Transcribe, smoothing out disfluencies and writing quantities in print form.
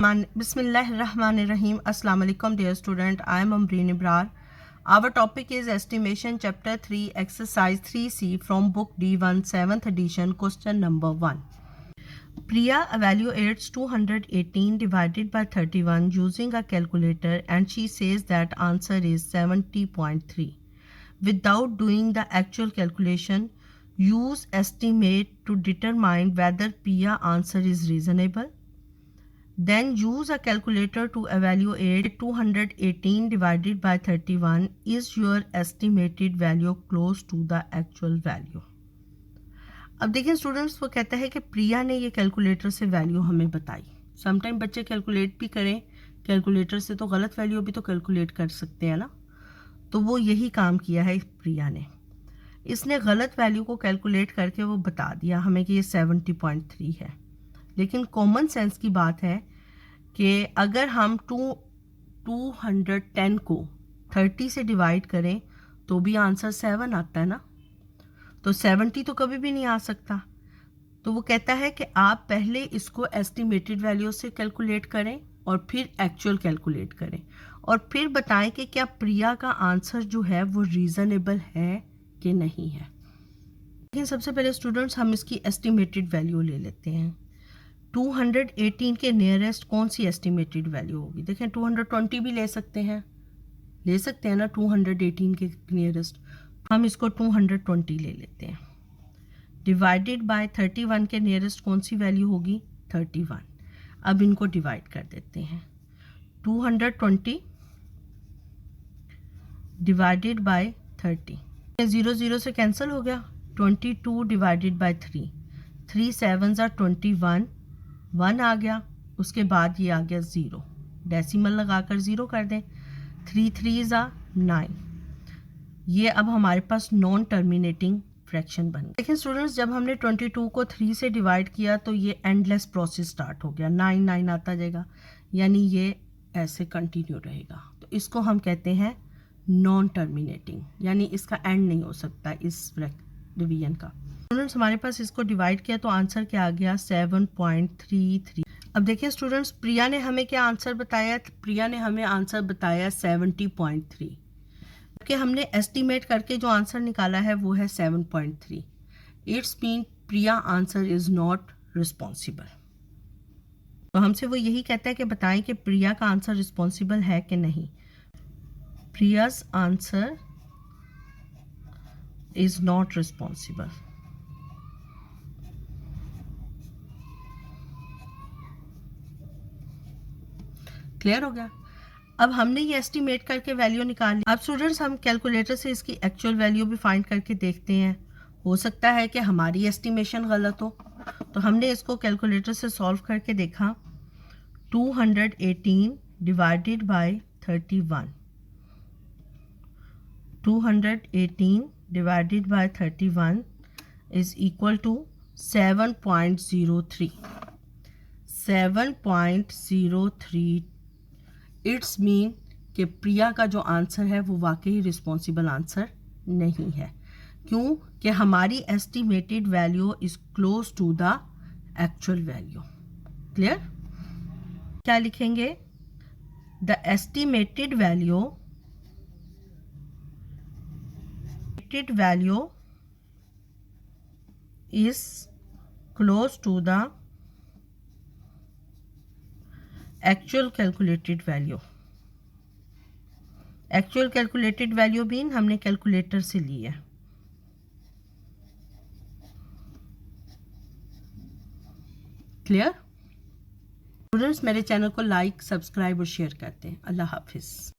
Bismillahirrahmanirrahim. Assalamu alaikum dear student. I am Amreen Ibrar. Our topic is estimation chapter 3 exercise 3C from book D1 7th edition question number 1. Priya evaluates 218 divided by 31 using a calculator and she says that answer is 70.3. Without doing the actual calculation, use estimate to determine whether Priya answer is reasonable. Then use a calculator to evaluate 218 divided by 31. Is your estimated value close to the actual value? अब देखिए students, वो कहता है कि प्रिया ने ये calculator से value हमें बताई. समटाइम बच्चे कैलकुलेट भी करें, कैलकुलेटर से तो गलत वैल्यू भी तो कैलकुलेट कर सकते हैं ना. तो वो यही काम किया है प्रिया ने. इसने गलत वैल्यू को कैलकुलेट करके वो बता दिया हमें कि ये 70.3 है. लेकिन कॉमन सेंस की बात है कि अगर हम 210 को 30 से डिवाइड करें तो भी आंसर 7 आता है ना. तो 70 तो कभी भी नहीं आ सकता. तो वो कहता है कि आप पहले इसको एस्टिमेटेड वैल्यू से कैलकुलेट करें और फिर एक्चुअल कैलकुलेट करें और फिर बताएं कि क्या प्रिया का आंसर जो है वो रीज़नेबल है कि नहीं है. लेकिन सबसे पहले स्टूडेंट्स हम इसकी एस्टिमेटेड वैल्यू ले लेते हैं. 218 के नियरेस्ट कौन सी एस्टिमेटेड वैल्यू होगी? देखें 220 भी ले सकते हैं ना 218 के नियरेस्ट. हम इसको 220 ले लेते हैं. डिवाइडेड बाय 31 के नियरेस्ट कौन सी वैल्यू होगी? 31. अब इनको डिवाइड कर देते हैं. 220 डिवाइडेड बाय 30. 0 0 से कैंसिल हो गया. 22 डिवाइडेड बाय 3. 3 7 21. 1 आ गया. उसके बाद ये आ गया 0. डेसिमल लगाकर 0 कर दें. 3 3 9. ये अब हमारे पास नॉन टर्मिनेटिंग फ्रैक्शन बन गया. लेकिन स्टूडेंट्स, जब हमने 22 को 3 से डिवाइड किया तो ये एंडलेस प्रोसेस स्टार्ट हो गया. 9 9 आता जाएगा, यानी ये ऐसे कंटिन्यू रहेगा. तो इसको हम कहते हैं नॉन टर्मिनेटिंग, यानी इसका एंड नहीं हो सकता इस डिवीजन का. स्टूडेंट्स, हमारे पास इसको डिवाइड किया तो आंसर क्या आ गया? 7.33. अब देखिए स्टूडेंट्स, प्रिया ने हमें क्या आंसर बताया? प्रिया ने हमें आंसर बताया 70.3. कि हमने एस्टिमेट करके जो आंसर निकाला है वो है 7.3. It's mean Priya answer is not responsible. तो हमसे वो यही कहता है कि बताएं कि प्रिया का आंसर रिस्पॉन्सिबल है कि नहीं. Priya's answer is not responsible. Clear हो गया. अब हमने ये एस्टिमेट करके वैल्यू निकाल ली. अब स्टूडेंट्स, हम कैलकुलेटर से इसकी एक्चुअल वैल्यू भी फाइंड करके देखते हैं. हो सकता है कि हमारी एस्टिमेशन गलत हो. तो हमने इसको कैलकुलेटर से सॉल्व करके देखा. 218 divided by 31. 218 divided by 31 is equal to 7.03. 7.03. It's mean कि प्रिया का जो आंसर है वो वाकई रिस्पॉन्सिबल आंसर नहीं है. क्यों? कि हमारी estimated value is close to the actual value. Clear? क्या लिखेंगे? The estimated value is close to the actual calculated value. Actual calculated value भी हमने कैलकुलेटर से ली है. क्लियर? स्टूडेंट्स, मेरे चैनल को लाइक, सब्सक्राइब और शेयर करते हैं. अल्लाह हाफिज़.